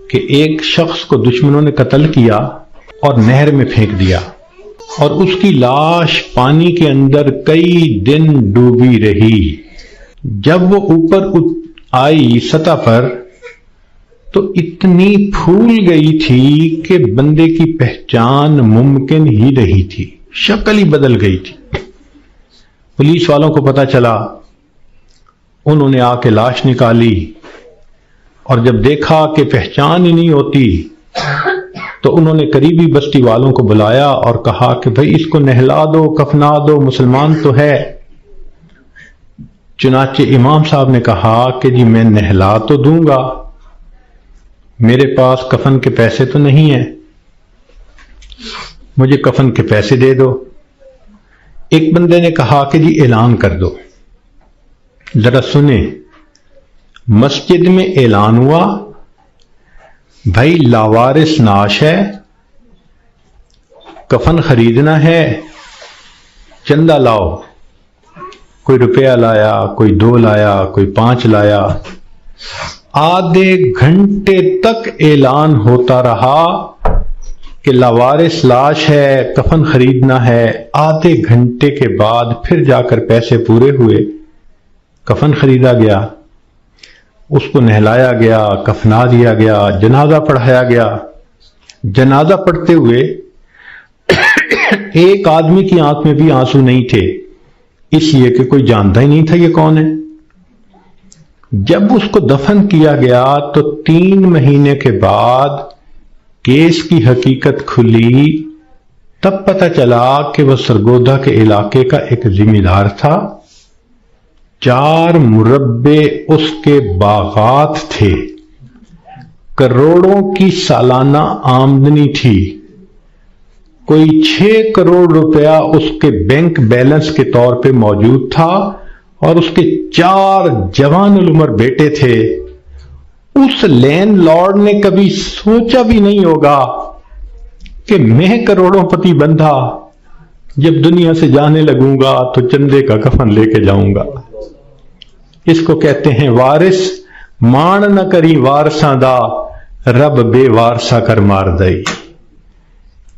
کہ ایک شخص کو دشمنوں نے قتل کیا اور نہر میں پھینک دیا، اور اس کی لاش پانی کے اندر کئی دن ڈوبی رہی۔ جب وہ اوپر آئی سطح پر تو اتنی پھول گئی تھی کہ بندے کی پہچان ممکن ہی نہیں تھی، شکل ہی بدل گئی تھی۔ پولیس والوں کو پتہ چلا، انہوں نے آ کے لاش نکالی، اور جب دیکھا کہ پہچان ہی نہیں ہوتی تو انہوں نے قریبی بستی والوں کو بلایا اور کہا کہ بھئی اس کو نہلا دو، کفنا دو، مسلمان تو ہے۔ چنانچہ امام صاحب نے کہا کہ جی میں نہلا تو دوں گا، میرے پاس کفن کے پیسے تو نہیں ہیں، مجھے کفن کے پیسے دے دو۔ ایک بندے نے کہا کہ جی اعلان کر دو۔ ذرا سنیں، مسجد میں اعلان ہوا، بھائی لاوارث نعش ہے، کفن خریدنا ہے، چندہ لاؤ۔ کوئی روپیہ لایا، کوئی 2 لایا، کوئی 5 لایا۔ آدھے گھنٹے تک اعلان ہوتا رہا کہ لاوارث لاش ہے، کفن خریدنا ہے۔ آدھے گھنٹے کے بعد پھر جا کر پیسے پورے ہوئے، کفن خریدا گیا، اس کو نہلایا گیا، کفنا دیا گیا، جنازہ پڑھایا گیا۔ جنازہ پڑھتے ہوئے ایک آدمی کی آنکھ میں بھی آنسو نہیں تھے، اس لیے کہ کوئی جانتا ہی نہیں تھا یہ کون ہے۔ جب اس کو دفن کیا گیا تو 3 مہینے کے بعد کیس کی حقیقت کھلی، تب پتہ چلا کہ وہ سرگودا کے علاقے کا ایک ذمہ دار تھا۔ 4 مربع اس کے باغات تھے، کروڑوں کی سالانہ آمدنی تھی، کوئی 6 کروڑ روپیہ اس کے بینک بیلنس کے طور پہ موجود تھا، اور اس کے 4 جوان العمر بیٹے تھے۔ اس لینڈ لارڈ نے کبھی سوچا بھی نہیں ہوگا کہ میں کروڑوں پتی بندھا جب دنیا سے جانے لگوں گا تو چندے کا کفن لے کے جاؤں گا۔ اس کو کہتے ہیں وارث مان نہ کری وارثاں دا، رب بے وارثا کر مار دئی،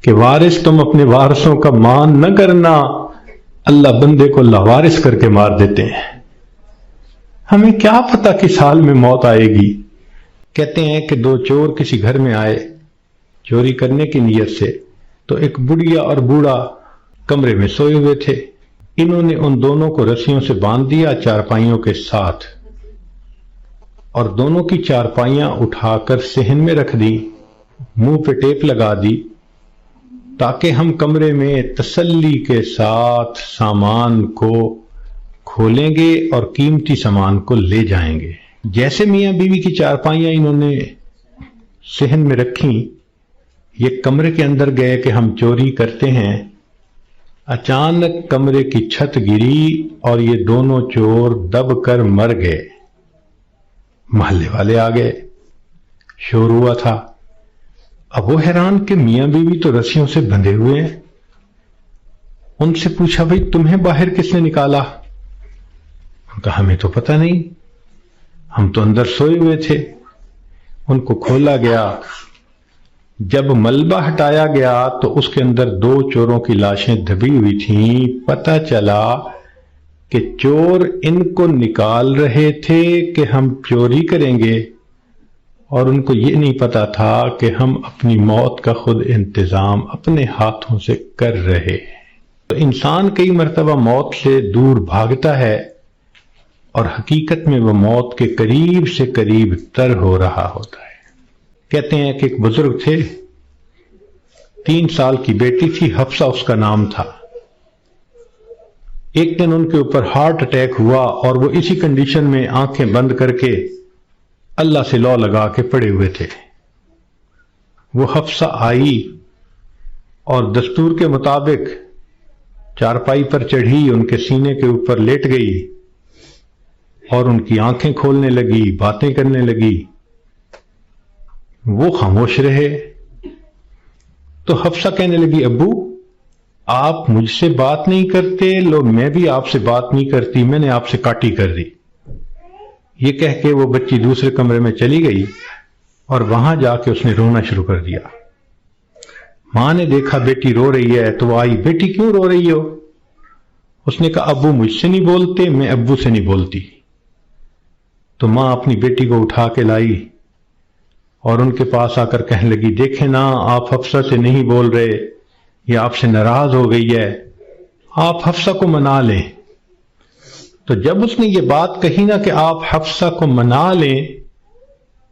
کہ وارث تم اپنے وارثوں کا مان نہ کرنا، اللہ بندے کو لاوارث کر کے مار دیتے ہیں۔ ہمیں کیا پتا کس حال میں موت آئے گی۔ کہتے ہیں کہ 2 چور کسی گھر میں آئے چوری کرنے کی نیت سے، تو ایک بڑھیا اور بوڑھا کمرے میں سوئے ہوئے تھے۔ انہوں نے ان دونوں کو رسیوں سے باندھ دیا چارپائیوں کے ساتھ، اور دونوں کی چارپائیاں اٹھا کر صحن میں رکھ دی، منہ پہ ٹیپ لگا دی، تاکہ ہم کمرے میں تسلی کے ساتھ سامان کو کھولیں گے اور قیمتی سامان کو لے جائیں گے۔ جیسے میاں بیوی کی چارپائیاں انہوں نے صحن میں رکھیں، یہ کمرے کے اندر گئے کہ ہم چوری کرتے ہیں۔ اچانک کمرے کی چھت گری اور یہ دونوں چور دب کر مر گئے۔ محلے والے آ گئے، شور ہوا تھا۔ اب وہ حیران کہ میاں بیوی تو رسیوں سے بندھے ہوئے ہیں۔ ان سے پوچھا بھئی تمہیں باہر کس نے نکالا؟ کہا ہمیں تو پتہ نہیں، ہم تو اندر سوئے ہوئے تھے۔ ان کو کھولا گیا، جب ملبہ ہٹایا گیا تو اس کے اندر 2 چوروں کی لاشیں دبی ہوئی تھیں۔ پتہ چلا کہ چور ان کو نکال رہے تھے کہ ہم چوری کریں گے، اور ان کو یہ نہیں پتا تھا کہ ہم اپنی موت کا خود انتظام اپنے ہاتھوں سے کر رہے ہیں۔ تو انسان کئی مرتبہ موت سے دور بھاگتا ہے، اور حقیقت میں وہ موت کے قریب سے قریب تر ہو رہا ہوتا ہے۔ کہتے ہیں کہ ایک بزرگ تھے، 3 سال کی بیٹی تھی، حفصہ اس کا نام تھا۔ ایک دن ان کے اوپر ہارٹ اٹیک ہوا، اور وہ اسی کنڈیشن میں آنکھیں بند کر کے اللہ سے لو لگا کے پڑے ہوئے تھے۔ وہ حفصہ آئی اور دستور کے مطابق چارپائی پر چڑھی، ان کے سینے کے اوپر لیٹ گئی اور ان کی آنکھیں کھولنے لگی، باتیں کرنے لگی۔ وہ خاموش رہے تو حفصہ کہنے لگی ابو آپ مجھ سے بات نہیں کرتے، لو میں بھی آپ سے بات نہیں کرتی، میں نے آپ سے کاٹی کر دی۔ یہ کہہ کے وہ بچی دوسرے کمرے میں چلی گئی، اور وہاں جا کے اس نے رونا شروع کر دیا۔ ماں نے دیکھا بیٹی رو رہی ہے تو وہ آئی، بیٹی کیوں رو رہی ہو؟ اس نے کہا ابو مجھ سے نہیں بولتے، میں ابو سے نہیں بولتی۔ تو ماں اپنی بیٹی کو اٹھا کے لائی اور ان کے پاس آ کر کہنے لگی، دیکھیں نا آپ حفصہ سے نہیں بول رہے، یہ آپ سے ناراض ہو گئی ہے، آپ حفصہ کو منا لیں۔ تو جب اس نے یہ بات کہی نا کہ آپ حفصہ کو منا لیں،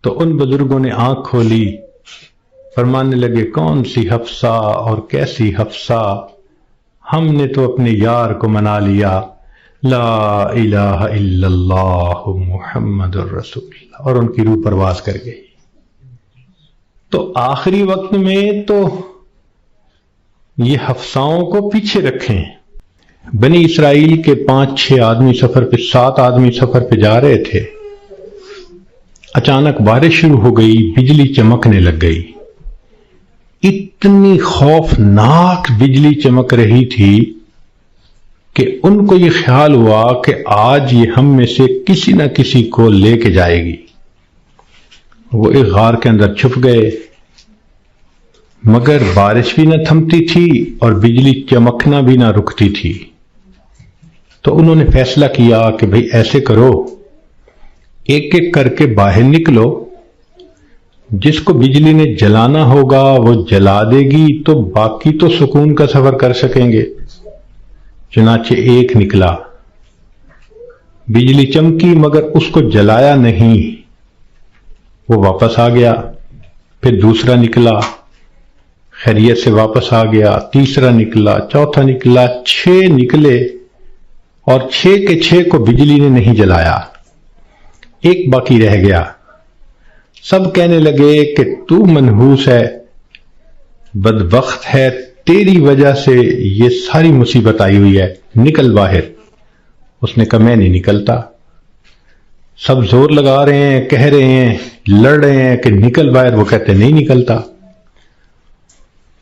تو ان بزرگوں نے آنکھ کھولی، فرمانے لگے کون سی حفصہ اور کیسی حفصہ، ہم نے تو اپنے یار کو منا لیا، لا الہ الا اللہ محمد الرسول اللہ، اور ان کی روح پرواز کر گئی۔ تو آخری وقت میں تو یہ حفصاؤں کو پیچھے رکھیں۔ بنی اسرائیل کے 5-6 آدمی سفر پہ 7 آدمی سفر پہ جا رہے تھے، اچانک بارش شروع ہو گئی، بجلی چمکنے لگ گئی، اتنی خوفناک بجلی چمک رہی تھی کہ ان کو یہ خیال ہوا کہ آج یہ ہم میں سے کسی نہ کسی کو لے کے جائے گی۔ وہ ایک غار کے اندر چھپ گئے، مگر بارش بھی نہ تھمتی تھی اور بجلی چمکنا بھی نہ رکتی تھی۔ تو انہوں نے فیصلہ کیا کہ بھئی ایسے کرو، ایک ایک کر کے باہر نکلو، جس کو بجلی نے جلانا ہوگا وہ جلا دے گی تو باقی تو سکون کا سفر کر سکیں گے۔ چنانچہ ایک نکلا، بجلی چمکی مگر اس کو جلایا نہیں، وہ واپس آ گیا۔ پھر دوسرا نکلا، خیریت سے واپس آ گیا، تیسرا نکلا، چوتھا نکلا، 6 نکلے اور 6 کے 6 کو بجلی نے نہیں جلایا، ایک باقی رہ گیا۔ سب کہنے لگے کہ تو منحوس ہے، بدبخت ہے، تیری وجہ سے یہ ساری مصیبت آئی ہوئی ہے، نکل باہر۔ اس نے کہا میں نہیں نکلتا۔ سب زور لگا رہے ہیں، کہہ رہے ہیں، لڑ رہے ہیں کہ نکل باہر، وہ کہتے نہیں نکلتا۔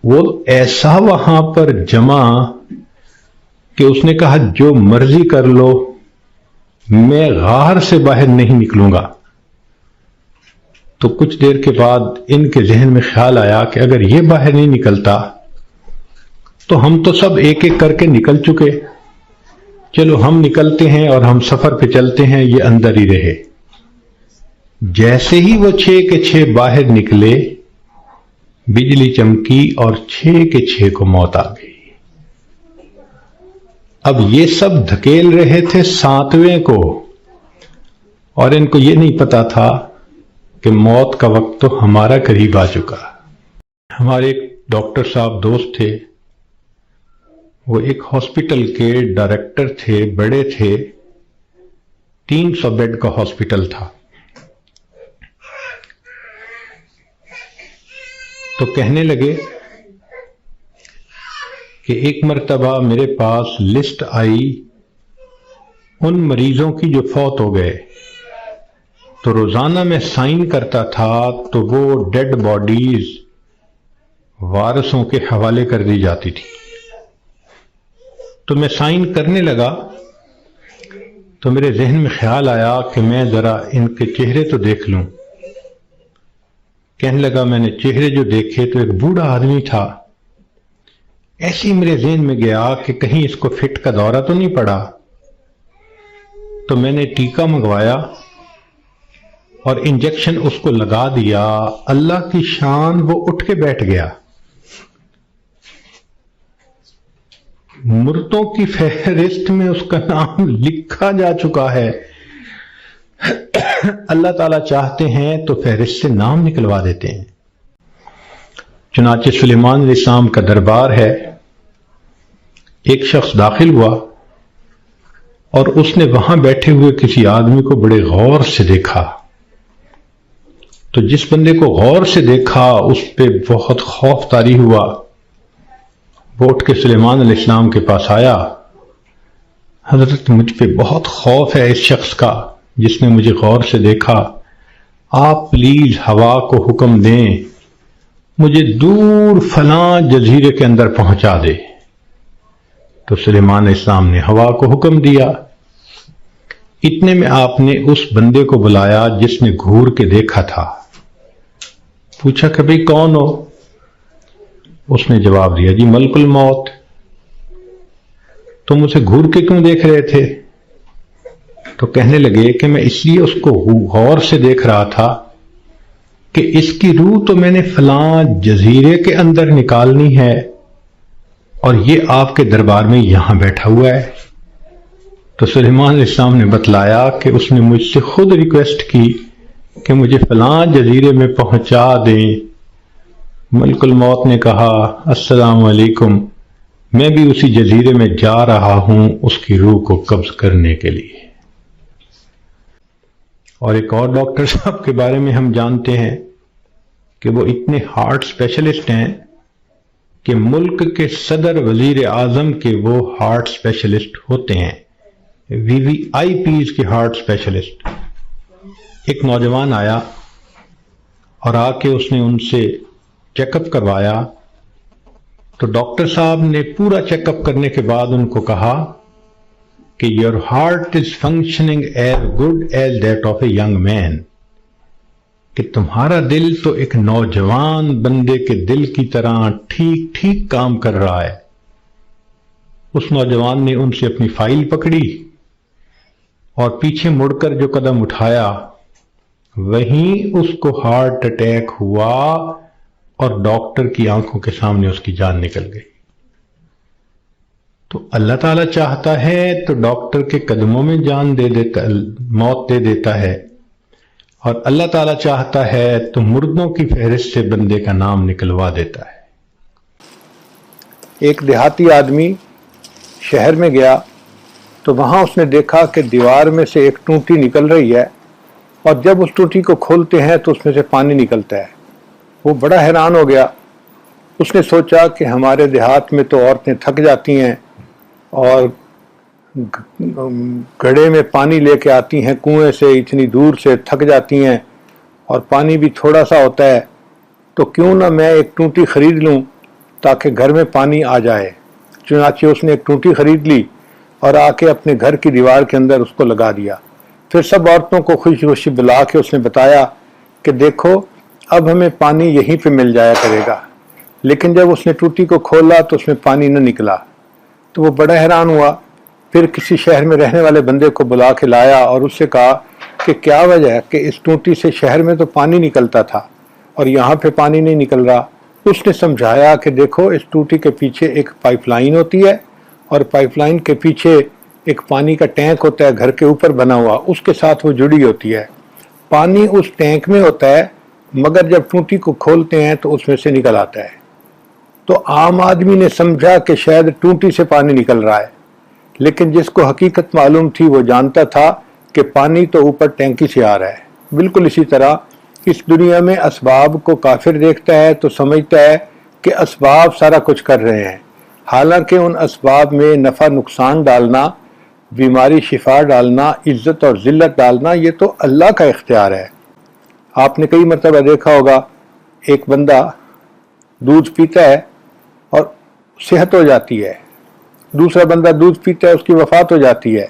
وہ ایسا وہاں پر جمع کہ اس نے کہا جو مرضی کر لو، میں غار سے باہر نہیں نکلوں گا۔ تو کچھ دیر کے بعد ان کے ذہن میں خیال آیا کہ اگر یہ باہر نہیں نکلتا تو ہم تو سب ایک ایک کر کے نکل چکے، چلو ہم نکلتے ہیں اور ہم سفر پہ چلتے ہیں، یہ اندر ہی رہے۔ جیسے ہی وہ 6 کے 6 باہر نکلے، بجلی چمکی اور 6 کے 6 کو موت آ گئی۔ اب یہ سب دھکیل رہے تھے 7ویں کو، اور ان کو یہ نہیں پتا تھا کہ موت کا وقت تو ہمارا قریب آ چکا۔ ہمارے ایک ڈاکٹر صاحب دوست تھے، وہ ایک ہاسپٹل کے ڈائریکٹر تھے، بڑے تھے، 300 بیڈ کا ہاسپٹل تھا۔ تو کہنے لگے کہ ایک مرتبہ میرے پاس لسٹ آئی ان مریضوں کی جو فوت ہو گئے، تو روزانہ میں سائن کرتا تھا تو وہ ڈیڈ باڈیز وارثوں کے حوالے کر دی جاتی تھی۔ تو میں سائن کرنے لگا تو میرے ذہن میں خیال آیا کہ میں ذرا ان کے چہرے تو دیکھ لوں۔ کہنے لگا میں نے چہرے جو دیکھے تو ایک بوڑھا آدمی تھا، ایسے ہی میرے ذہن میں گیا کہ کہیں اس کو فٹ کا دورہ تو نہیں پڑا۔ تو میں نے ٹیکا منگوایا اور انجیکشن اس کو لگا دیا، اللہ کی شان وہ اٹھ کے بیٹھ گیا۔ مردوں کی فہرست میں اس کا نام لکھا جا چکا ہے، اللہ تعالیٰ چاہتے ہیں تو فہرست سے نام نکلوا دیتے ہیں۔ چنانچہ سلیمان علیہ السلام کا دربار ہے، ایک شخص داخل ہوا اور اس نے وہاں بیٹھے ہوئے کسی آدمی کو بڑے غور سے دیکھا۔ تو جس بندے کو غور سے دیکھا اس پہ بہت خوف طاری ہوا، وہ اٹھ کے سلیمان علیہ السلام کے پاس آیا، حضرت مجھ پہ بہت خوف ہے اس شخص کا جس نے مجھے غور سے دیکھا، آپ پلیز ہوا کو حکم دیں مجھے دور فلاں جزیرے کے اندر پہنچا دے۔ تو سلیمان علیہ السلام نے ہوا کو حکم دیا۔ اتنے میں آپ نے اس بندے کو بلایا جس نے گھور کے دیکھا تھا، پوچھا کہ بھئی کون ہو؟ اس نے جواب دیا جی ملک الموت۔ تم اسے گھور کے کیوں دیکھ رہے تھے؟ تو کہنے لگے کہ میں اس لیے اس کو غور سے دیکھ رہا تھا کہ اس کی روح تو میں نے فلاں جزیرے کے اندر نکالنی ہے اور یہ آپ کے دربار میں یہاں بیٹھا ہوا ہے۔ تو سلیمان علیہ السلام نے بتلایا کہ اس نے مجھ سے خود ریکویسٹ کی کہ مجھے فلاں جزیرے میں پہنچا دیں۔ ملک الموت نے کہا السلام علیکم، میں بھی اسی جزیرے میں جا رہا ہوں اس کی روح کو قبض کرنے کے لیے۔ اور ایک اور ڈاکٹر صاحب کے بارے میں ہم جانتے ہیں کہ وہ اتنے ہارٹ اسپیشلسٹ ہیں کہ ملک کے صدر وزیر اعظم کے وہ ہارٹ اسپیشلسٹ ہوتے ہیں، VVIPs کے ہارٹ اسپیشلسٹ۔ ایک نوجوان آیا اور آ کے اس نے ان سے چیک اپ کروایا، تو ڈاکٹر صاحب نے پورا چیک اپ کرنے کے بعد ان کو کہا کہ your heart is functioning as good as that of a young man، کہ تمہارا دل تو ایک نوجوان بندے کے دل کی طرح ٹھیک ٹھیک کام کر رہا ہے۔ اس نوجوان نے ان سے اپنی فائل پکڑی اور پیچھے مڑ کر جو قدم اٹھایا وہیں اس کو ہارٹ اٹیک ہوا اور ڈاکٹر کی آنکھوں کے سامنے اس کی جان نکل گئی۔ تو اللہ تعالیٰ چاہتا ہے تو ڈاکٹر کے قدموں میں جان دے دیتا، موت دے دیتا ہے، اور اللہ تعالیٰ چاہتا ہے تو مردوں کی فہرست سے بندے کا نام نکلوا دیتا ہے۔ ایک دیہاتی آدمی شہر میں گیا تو وہاں اس نے دیکھا کہ دیوار میں سے ایک ٹوٹی نکل رہی ہے، اور جب اس ٹوٹی کو کھولتے ہیں تو اس میں سے پانی نکلتا ہے۔ وہ بڑا حیران ہو گیا۔ اس نے سوچا کہ ہمارے دیہات میں تو عورتیں تھک جاتی ہیں اور گھڑے میں پانی لے کے آتی ہیں کنویں سے، اتنی دور سے تھک جاتی ہیں، اور پانی بھی تھوڑا سا ہوتا ہے، تو کیوں نہ میں ایک ٹوٹی خرید لوں تاکہ گھر میں پانی آ جائے۔ چنانچہ اس نے ایک ٹوٹی خرید لی اور آ کے اپنے گھر کی دیوار کے اندر اس کو لگا دیا۔ پھر سب عورتوں کو خوشی خوشی بلا کے اس نے بتایا کہ دیکھو اب ہمیں پانی یہیں پہ مل جایا کرے گا۔ لیکن جب اس نے ٹوٹی کو کھولا تو اس میں پانی نہ نکلا، تو وہ بڑا حیران ہوا۔ پھر کسی شہر میں رہنے والے بندے کو بلا کے لایا اور اس سے کہا کہ کیا وجہ ہے کہ اس ٹوٹی سے شہر میں تو پانی نکلتا تھا اور یہاں پہ پانی نہیں نکل رہا۔ اس نے سمجھایا کہ دیکھو اس ٹوٹی کے پیچھے ایک پائپ لائن ہوتی ہے، اور پائپ لائن کے پیچھے ایک پانی کا ٹینک ہوتا ہے گھر کے اوپر بنا ہوا، اس کے ساتھ وہ جڑی ہوتی ہے۔ پانی اس ٹینک میں ہوتا ہے، مگر جب ٹوٹی کو کھولتے ہیں تو اس میں سے نکل آتا ہے۔ تو عام آدمی نے سمجھا کہ شاید ٹوٹی سے پانی نکل رہا ہے، لیکن جس کو حقیقت معلوم تھی وہ جانتا تھا کہ پانی تو اوپر ٹینکی سے آ رہا ہے۔ بالکل اسی طرح اس دنیا میں اسباب کو کافر دیکھتا ہے تو سمجھتا ہے کہ اسباب سارا کچھ کر رہے ہیں، حالانکہ ان اسباب میں نفع نقصان ڈالنا، بیماری شفا ڈالنا، عزت اور ذلت ڈالنا، یہ تو اللہ کا اختیار ہے۔ آپ نے کئی مرتبہ دیکھا ہوگا ایک بندہ دودھ پیتا ہے اور صحت ہو جاتی ہے، دوسرا بندہ دودھ پیتا ہے اس کی وفات ہو جاتی ہے،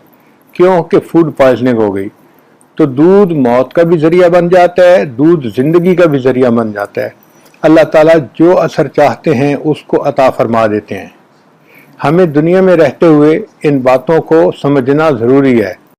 کیوں کہ فوڈ پوائزننگ ہو گئی۔ تو دودھ موت کا بھی ذریعہ بن جاتا ہے، دودھ زندگی کا بھی ذریعہ بن جاتا ہے۔ اللہ تعالیٰ جو اثر چاہتے ہیں اس کو عطا فرما دیتے ہیں۔ ہمیں دنیا میں رہتے ہوئے ان باتوں کو سمجھنا ضروری ہے۔